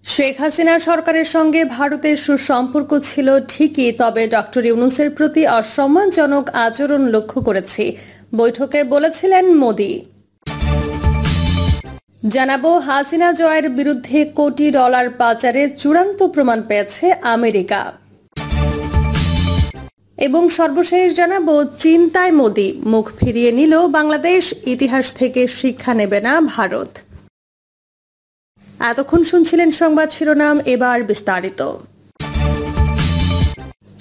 শেখ হাসিনা সরকারের সঙ্গে ভারতের সুসম্পর্ক ছিল ঠিকই, তবে ডক্টর ইউনূসের প্রতি অসম্মানজনক আচরণ লক্ষ্য করেছি, বৈঠকে বলেছিলেন মোদি। জানাবো, হাসিনা জয়ের বিরুদ্ধে কোটি ডলার পাচারের চূড়ান্ত প্রমাণ পেয়েছে আমেরিকা। এবং সর্বশেষ জানাবো, চিন্তায় মোদি, মুখ ফিরিয়ে নিল বাংলাদেশ, ইতিহাস থেকে শিক্ষা নেবে না ভারত। এতক্ষণ শুনছিলেন সংবাদ শিরোনাম, এবার বিস্তারিত।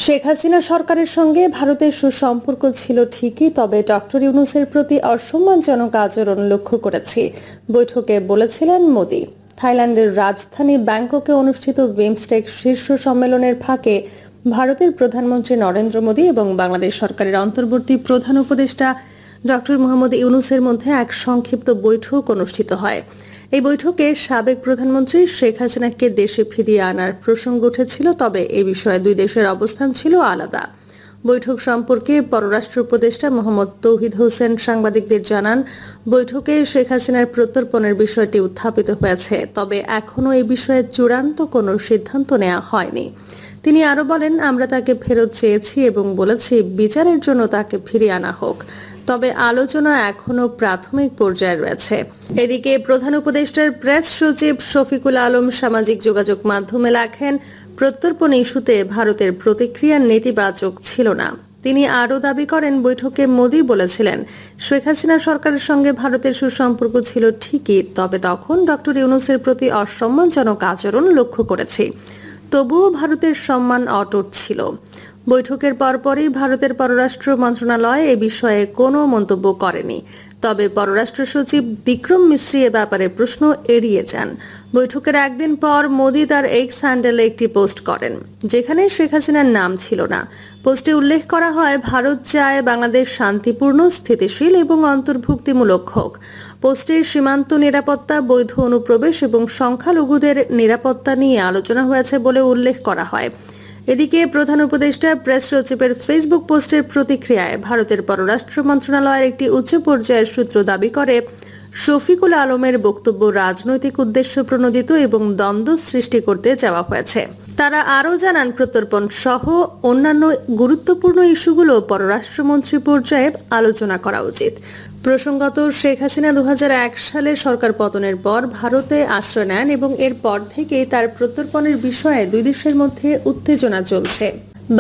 শেখ হাসিনা সরকারের সঙ্গে ভারতের সুসম্পর্ক ছিল ঠিকই, তবে ডক্টর ইউনূসের প্রতি অসম্মানজনক আচরণ লক্ষ্য করেছি, বৈঠকে বলেছিলেন মোদি। থাইল্যান্ডের রাজধানী ব্যাংককে অনুষ্ঠিত বিমস্টেক শীর্ষ সম্মেলনের ফাঁকে ভারতের প্রধানমন্ত্রী নরেন্দ্র মোদি এবং বাংলাদেশ সরকারের অন্তর্বর্তী প্রধান উপদেষ্টা ডক্টর মোহাম্মদ ইউনূসের মধ্যে এক সংক্ষিপ্ত বৈঠক অনুষ্ঠিত হয়। এই বৈঠকে সাবেক প্রধানমন্ত্রী শেখ হাসিনাকে দেশে ফিরিয়ে আনার প্রসঙ্গ উঠেছিল, তবে এ বিষয়ে দুই দেশের অবস্থান ছিল আলাদা। বৈঠক সম্পর্কে পররাষ্ট্র উপদেষ্টা মোহাম্মদ তৌহিদ হোসেন সাংবাদিকদের জানান, বৈঠকে শেখ হাসিনার প্রত্যর্পণের বিষয়টি উত্থাপিত হয়েছে, তবে এখনও এই বিষয়ে চূড়ান্ত কোনো সিদ্ধান্ত নেওয়া হয়নি। তিনি আরও বলেন, আমরা তাকে ফেরত চেয়েছি এবং বলেছি বিচারের জন্য তাকে ফিরিয়ে আনা হোক, তবে আলোচনা এখনও প্রাথমিক পর্যায়ে রয়েছে। এদিকে প্রধান উপদেষ্টার প্রেস সচিব শফিকুল আলম সামাজিক যোগাযোগ মাধ্যমে লেখেন, প্রত্যর্পণ ইস্যুতে ভারতের প্রতিক্রিয়া নেতিবাচক ছিল না। তিনি আরও দাবি করেন, বৈঠকে মোদি বলেছিলেন, শেখ হাসিনা সরকারের সঙ্গে ভারতের সুসম্পর্ক ছিল ঠিকই, তবে তখন ডক্টর ইউনূসের প্রতি অসম্মানজনক আচরণ লক্ষ্য করেছি, তবুও ভারতের সম্মান অটুট ছিল। বৈঠকের পরপরই ভারতের পররাষ্ট্র মন্ত্রণালয় এ বিষয়ে কোনো মন্তব্য করেনি, তবে পররাষ্ট্র সচিব বিক্রম মিশ্রি এ ব্যাপারে প্রশ্ন এড়িয়ে যান। বৈঠকের একদিন পর মোদি তার এক্স হ্যান্ডেলে একটি পোস্ট করেন, যেখানে শেখ হাসিনার নাম ছিল না। পোস্টে উল্লেখ করা হয়, ভারত চায় বাংলাদেশ শান্তিপূর্ণ, স্থিতিশীল এবং অন্তর্ভুক্তিমূলক হোক। পোস্টে সীমান্ত নিরাপত্তা, বৈধ অনুপ্রবেশ এবং সংখ্যালঘুদের নিরাপত্তা নিয়ে আলোচনা হয়েছে বলে উল্লেখ করা হয়। এদিকে প্রধান উপদেষ্টা প্রেস সচিবের ফেসবুক পোস্টের প্রতিক্রিয়ায় ভারতের পররাষ্ট্র মন্ত্রণালয়ের একটি উচ্চ পর্যায়ের সূত্র দাবি করে, শফিকুল আলমের বক্তব্য রাজনৈতিক উদ্দেশ্য প্রণোদিত এবং দ্বন্দ্ব সৃষ্টি করতে চাওয়া হয়েছে। তারা আরও জানান, প্রত্যর্পণ সহ অন্যান্য গুরুত্বপূর্ণ ইস্যুগুলো পররাষ্ট্রমন্ত্রী পর্যায়ে আলোচনা করা উচিত। প্রসঙ্গত, শেখ হাসিনা 2001 সালে সরকার পতনের পর ভারতে আশ্রয় নেন এবং এরপর থেকেই তার প্রত্যর্পণের বিষয়ে দুই দেশের মধ্যে উত্তেজনা চলছে।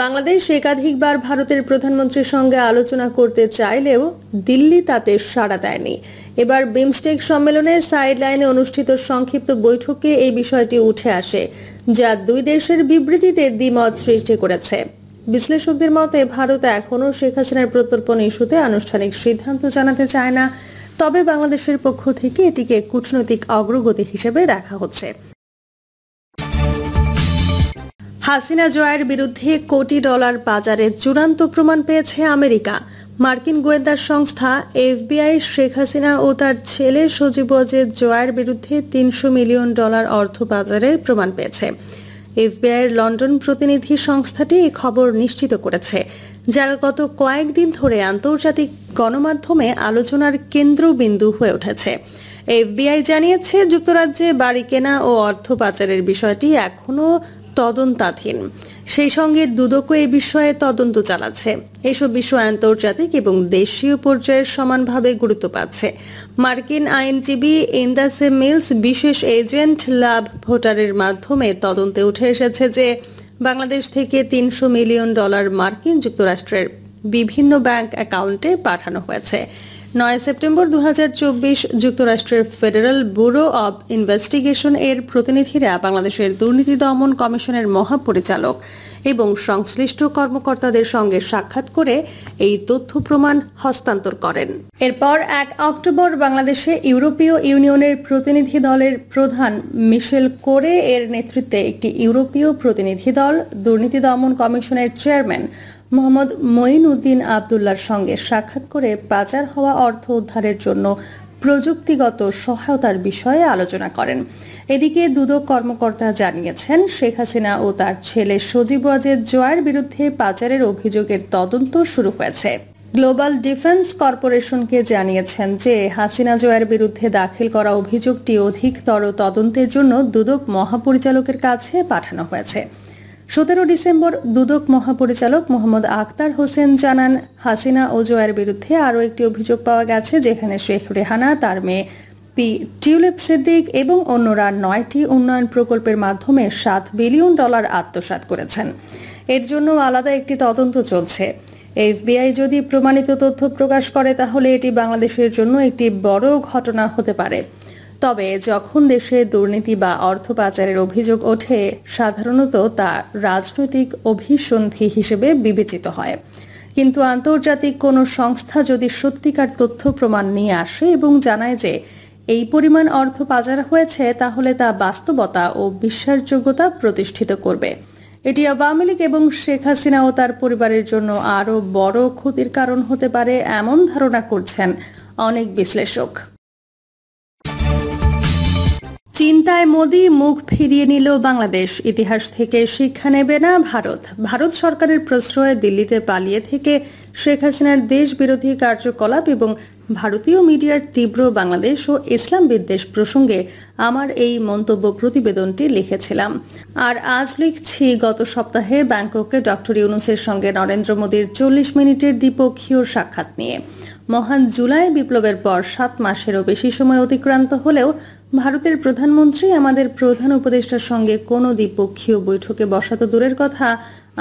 বাংলাদেশ একাধিকবার ভারতের প্রধানমন্ত্রীর সঙ্গে আলোচনা করতে চাইলেও দিল্লি তাতে সাড়া দেয়নি। এবার বিমস্টেক সম্মেলনে সাইডলাইনে অনুষ্ঠিত সংক্ষিপ্ত বৈঠকে এই বিষয়টি উঠে আসে, যা দুই দেশের বিবৃতিতে দ্বিমত সৃষ্টি করেছে। বিশ্লেষকদের মতে, ভারত এখনও শেখ হাসিনার প্রত্যর্পণ ইস্যুতে আনুষ্ঠানিক সিদ্ধান্ত জানাতে চায় না, তবে বাংলাদেশের পক্ষ থেকে এটিকে কূটনৈতিক অগ্রগতি হিসেবে দেখা হচ্ছে। হাসিনা জয়ের বিরুদ্ধে কোটি ডলার পাচারের চূড়ান্ত প্রমাণ পেয়েছে আমেরিকা। মার্কিন গোয়েন্দা সংস্থা এফবিআই শেখ হাসিনা ও তার ছেলে সজীব ওয়াজেদ জয়ের বিরুদ্ধে $300 মিলিয়ন অর্থ পাচারের প্রমাণ পেয়েছে। এফবিআইয়ের লন্ডন প্রতিনিধি সংস্থাটি এই খবর নিশ্চিত করেছে, যা গত কয়েকদিন ধরে আন্তর্জাতিক গণমাধ্যমে আলোচনার কেন্দ্রবিন্দু হয়ে উঠেছে। এফবিআই জানিয়েছে, যুক্তরাজ্যে বাড়ি কেনা ও অর্থ পাচারের বিষয়টি এখনও তদন্তাধীন। সেই সঙ্গে দুদকও এই বিষয়ে তদন্ত চালাচ্ছে। এসব বিষয় আন্তর্জাতিক এবং দেশীয় পর্যায়ের সমানভাবে গুরুত্ব পাচ্ছে। মার্কিন আইনজীবী ইন্দাসে মিলস বিশেষ এজেন্ট লাভ ভোটারের মাধ্যমে তদন্তে উঠে এসেছে যে বাংলাদেশ থেকে $300 মিলিয়ন মার্কিন যুক্তরাষ্ট্রের বিভিন্ন ব্যাংক অ্যাকাউন্টে পাঠানো হয়েছে। 9 সেপ্টেম্বর 2024 যুক্তরাষ্ট্রের ফেডারেল ব্যুরো অব ইনভেস্টিগেশন এর প্রতিনিধিরা বাংলাদেশের দুর্নীতি দমন কমিশনের মহাপরিচালক এবং সংশ্লিষ্ট কর্মকর্তাদের সঙ্গে সাক্ষাৎ করে এই তথ্য প্রমাণ হস্তান্তর করেন। এরপর 1 অক্টোবর বাংলাদেশে ইউরোপীয় ইউনিয়নের প্রতিনিধি দলের প্রধান মিশেল কোরে এর নেতৃত্বে একটি ইউরোপীয় প্রতিনিধি দল দুর্নীতি দমন কমিশনের চেয়ারম্যান মোহাম্মদ মঈন-উদ্দিন আবদুল্লাহর সঙ্গে সাক্ষাৎ করে পাচার হওয়া অর্থ উদ্ধারের জন্য প্রযুক্তিগত সহায়তার বিষয়ে আলোচনা করেন। এদিকে দুদক কর্মকর্তা জানিয়েছেন, শেখ হাসিনা ও তার ছেলে সজীব ওয়াজেদ জয়ের বিরুদ্ধে পাচারের অভিযোগের তদন্ত শুরু হয়েছে। গ্লোবাল ডিফেন্স কর্পোরেশনকে জানিয়েছেন যে হাসিনা জয়ের বিরুদ্ধে দাখিল করা অভিযোগটি অধিকতর তদন্তের জন্য দুদক মহাপরিচালকের কাছে পাঠানো হয়েছে। 17 ডিসেম্বর দুদক মহাপরিচালক মোহাম্মদ আখতার হোসেন জানান, হাসিনা ও জয়ের বিরুদ্ধে আরও একটি অভিযোগ পাওয়া গেছে, যেখানে শেখ রেহানা, তার মেয়ে টিউলিপ সিদ্দিক এবং অন্যরা 9টি উন্নয়ন প্রকল্পের মাধ্যমে $7 বিলিয়ন আত্মসাৎ করেছেন। এর জন্য আলাদা একটি তদন্ত চলছে। এফবিআই যদি প্রমাণিত তথ্য প্রকাশ করে তাহলে এটি বাংলাদেশের জন্য একটি বড় ঘটনা হতে পারে। তবে যখন দেশে দুর্নীতি বা অর্থ পাচারের অভিযোগ ওঠে, সাধারণত তা রাজনৈতিক অভিসন্ধি হিসেবে বিবেচিত হয়। কিন্তু আন্তর্জাতিক কোনো সংস্থা যদি সত্যিকার তথ্য প্রমাণ নিয়ে আসে এবং জানায় যে এই পরিমাণ অর্থ পাচার হয়েছে, তাহলে তা বাস্তবতা ও বিশ্বাসযোগ্যতা প্রতিষ্ঠিত করবে। এটি আওয়ামী লীগ এবং শেখ হাসিনা ও তার পরিবারের জন্য আরও বড় ক্ষতির কারণ হতে পারে, এমন ধারণা করছেন অনেক বিশ্লেষক। চিন্তায় মোদি, মুখ ফিরিয়ে নিল বাংলাদেশ, ইতিহাস থেকে শিক্ষা নেবে না ভারত। ভারত সরকারের প্রশ্রয়ে দিল্লিতে পালিয়ে থেকে শেখ হাসিনার দেশ বিরোধী কার্যকলাপ এবং ভারতীয় মিডিয়ার তীব্র বাংলাদেশ ও ইসলাম বিদ্বেষ প্রসঙ্গে আমার এই মন্তব্য প্রতিবেদনটি লিখেছিলাম। আর আজ লিখছি গত সপ্তাহে ব্যাংককে ডক্টর ইউনূসের সঙ্গে নরেন্দ্র মোদীর 40 মিনিটের দ্বিপক্ষীয় সাক্ষাৎ নিয়ে। মহান জুলাই বিপ্লবের পর 7 মাসেরও বেশি সময় অতিক্রান্ত হলেও ভারতের প্রধানমন্ত্রী আমাদের প্রধান উপদেষ্টার সঙ্গে কোনো দ্বিপক্ষীয় বৈঠকে বসা তো দূরের কথা,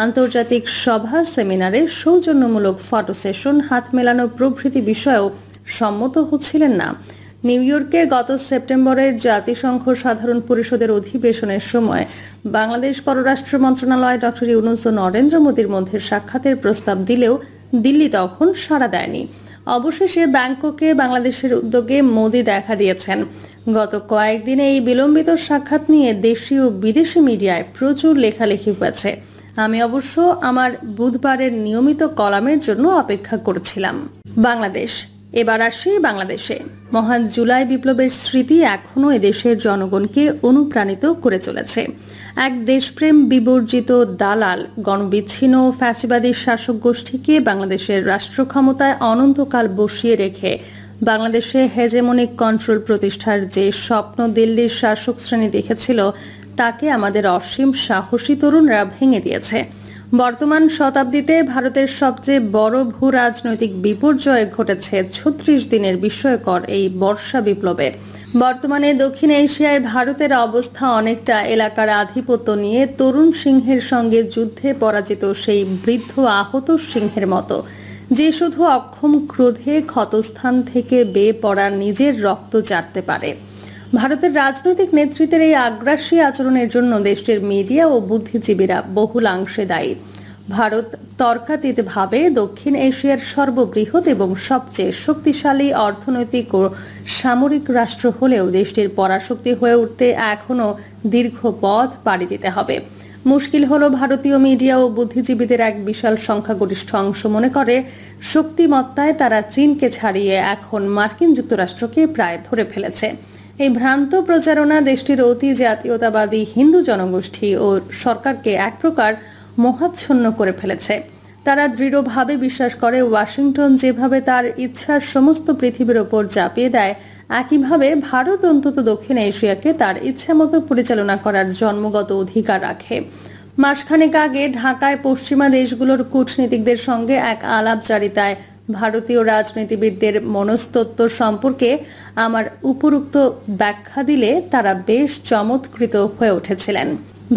আন্তর্জাতিক সভা, সেমিনারে, সৌজন্যমূলক ফটো সেশন, হাত মেলানো প্রভৃতি বিষয়েও সম্মত হচ্ছিলেন না। নিউ ইয়র্কে গত সেপ্টেম্বরের জাতিসংঘ সাধারণ পরিষদের অধিবেশনের সময় বাংলাদেশ পররাষ্ট্র মন্ত্রণালয় ডক্টর ইউনূস ও নরেন্দ্র মোদীর মধ্যে সাক্ষাতের প্রস্তাব দিলেও দিল্লি তখন সাড়া দেয়নি। অবশেষে ব্যাংককে বাংলাদেশের উদ্যোগে মোদী দেখা দিয়েছেন। গত কয়েকদিনে এই বিলম্বিত সাক্ষাৎ নিয়ে দেশি ও বিদেশি মিডিয়ায় প্রচুর লেখালেখি হয়েছে। আমি অবশ্য আমার বুধবারের নিয়মিত কলামের জন্য অপেক্ষা করছিলাম। বাংলাদেশ, এবার আসি বাংলাদেশে। মহান জুলাই বিপ্লবের স্মৃতি এখনও এদেশের জনগণকে অনুপ্রাণিত করে চলেছে। এক দেশপ্রেম বিবর্জিত দালাল, গণবিচ্ছিন্ন ফ্যাসিবাদী শাসক গোষ্ঠীকে বাংলাদেশের রাষ্ট্র ক্ষমতায় অনন্তকাল বসিয়ে রেখে বাংলাদেশে হেজেমনিক কন্ট্রোল প্রতিষ্ঠার যে স্বপ্ন দিল্লির শাসক শ্রেণী দেখেছিল, তাকে আমাদের অসীম সাহসী তরুণরা ভেঙে দিয়েছে। বর্তমান শতাব্দীতে ভারতের সবচেয়ে বড় ভূ রাজনৈতিক বিপর্যয় ঘটেছে 36 দিনের বিস্ময়কর এই বর্ষা বিপ্লবে। বর্তমানে দক্ষিণ এশিয়ায় ভারতের অবস্থা অনেকটা এলাকার আধিপত্য নিয়ে তরুণ সিংহের সঙ্গে যুদ্ধে পরাজিত সেই বৃদ্ধ আহত সিংহের মতো, যে শুধু অক্ষম ক্রোধে ক্ষতস্থান থেকে বেয়ে পড়া নিজের রক্ত চাটতে পারে। ভারতের রাজনৈতিক নেতৃত্বের এই আগ্রাসী আচরণের জন্য দেশটির মিডিয়া ও বুদ্ধিজীবীরা বহুলাংশে দায়ী। ভারত তর্কাতীতভাবে দক্ষিণ এশিয়ার সর্ববৃহৎ এবং সবচেয়ে শক্তিশালী অর্থনৈতিক ও সামরিক রাষ্ট্র হলেও দেশটির পরাশক্তি হয়ে উঠতে এখনও দীর্ঘ পথ পাড়ি দিতে হবে। মুশকিল হলো, ভারতীয় মিডিয়া ও বুদ্ধিজীবীদের এক বিশাল সংখ্যাগরিষ্ঠ অংশ মনে করে শক্তিমত্তায় তারা চীনকে ছাড়িয়ে এখন মার্কিন যুক্তরাষ্ট্রকে প্রায় ধরে ফেলেছে। এই ভ্রান্ত প্রচারণা দেশটির অতি জাতীয়তাবাদী হিন্দু জনগোষ্ঠী ও সরকারকে এক প্রকার মোহাচ্ছন্ন করে ফেলেছে। তারা দৃঢ়ভাবে বিশ্বাস করে ওয়াশিংটন যেভাবে তার ইচ্ছার সমস্ত পৃথিবীর ওপর চাপিয়ে দেয়, একইভাবে ভারত অন্তত দক্ষিণ এশিয়াকে তার ইচ্ছামতো পরিচালনা করার জন্মগত অধিকার রাখে। মাসখানেক আগে ঢাকায় পশ্চিমা দেশগুলোর কূটনীতিকদের সঙ্গে এক আলাপচারিতায় ভারতীয় রাজনীতিবিদদের মনস্তত্ত্ব সম্পর্কে আমার উপরোক্ত ব্যাখ্যা দিলে তারা বেশ চমৎকৃত হয়ে উঠেছিলেন।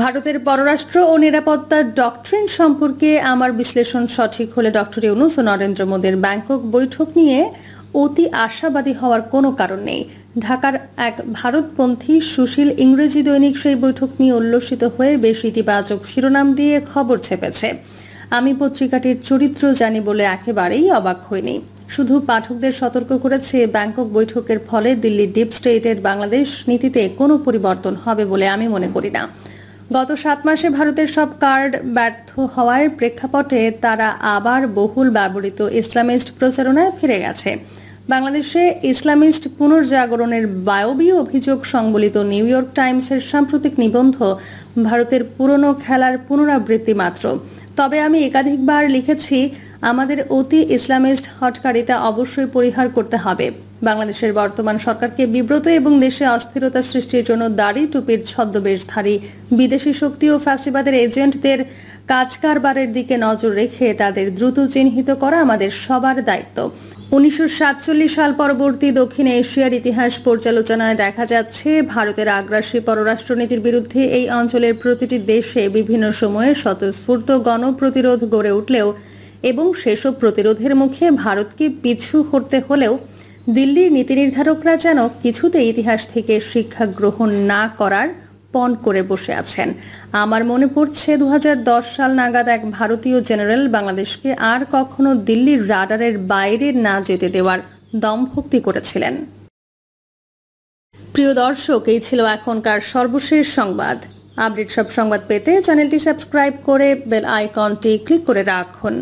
ভারতের পররাষ্ট্র ও নিরাপত্তা ডক্ট্রিন সম্পর্কে আমার বিশ্লেষণ সঠিক হলে ডক্টর ইউনূস ও নরেন্দ্র মোদীর ব্যাংকক বৈঠক নিয়ে অতি আশাবাদী হওয়ার কোনো কারণ নেই। ঢাকার এক ভারতপন্থী সুশীল ইংরেজি দৈনিক সেই বৈঠক নিয়ে উল্লসিত হয়ে বেশ ইতিবাচক শিরোনাম দিয়ে খবর ছেপেছে। আমি পত্রিকাটির চরিত্র জানি বলে একেবারেই অবাক হইনি। শুধু পাঠকদের সতর্ক করেছে, ব্যাংকক বৈঠকের ফলে দিল্লি ডিপ স্টেটের বাংলাদেশ নীতিতে কোনো পরিবর্তন হবে বলে আমি মনে করি না। গত 7 মাসে ভারতের সব কার্ড ব্যর্থ হওয়ার প্রেক্ষাপটে তারা আবার বহুল ব্যবহৃত ইসলামিস্ট প্রচারণায় ফিরে গেছে। বাংলাদেশে ইসলামিস্ট পুনর্জাগরণের বায়বীয় অভিযোগ সংবলিত নিউ ইয়র্ক টাইমসের সাম্প্রতিক নিবন্ধ ভারতের পুরনো খেলার পুনরাবৃত্তি মাত্র। তবে আমি একাধিকবার লিখেছি, আমাদের অতি ইসলামিস্ট হটকারিতা অবশ্যই পরিহার করতে হবে। বাংলাদেশের বর্তমান সরকারকে বিব্রত এবং দেশে অস্থিরতা সৃষ্টির জন্য দাড়ি টুপির ছদ্মবেশধারী বিদেশি শক্তি ও ফ্যাসিবাদের এজেন্টদের কাজকারবারের দিকে নজর রেখে তাদের দ্রুত চিহ্নিত করা আমাদের সবার দায়িত্ব। 1947 সাল পরবর্তী দক্ষিণ এশিয়ার ইতিহাস পর্যালোচনায় দেখা যাচ্ছে, ভারতের আগ্রাসী পররাষ্ট্রনীতির বিরুদ্ধে এই অঞ্চলের প্রতিটি দেশে বিভিন্ন সময়ে স্বতঃস্ফূর্ত গণপ্রতিরোধ গড়ে উঠলেও এবং সেসব প্রতিরোধের মুখে ভারতকে পিছু হটতে হলেও দিল্লির নীতি নির্ধারকরা যেন কিছুতেই ইতিহাস থেকে শিক্ষা গ্রহণ না করার পণ করে বসে আছেন। আমার মনে পড়ছে 2010 সাল নাগাদ এক ভারতীয় জেনারেল বাংলাদেশকে আর কখনো দিল্লির রাডারের বাইরে না যেতে দেওয়ার দমভক্তি করেছিলেন। প্রিয় দর্শক, এই ছিল এখনকার সর্বশেষ সংবাদ। আপডেট সব সংবাদ পেতে চ্যানেলটি সাবস্ক্রাইব করে বেল আইকনটি ক্লিক করে রাখুন।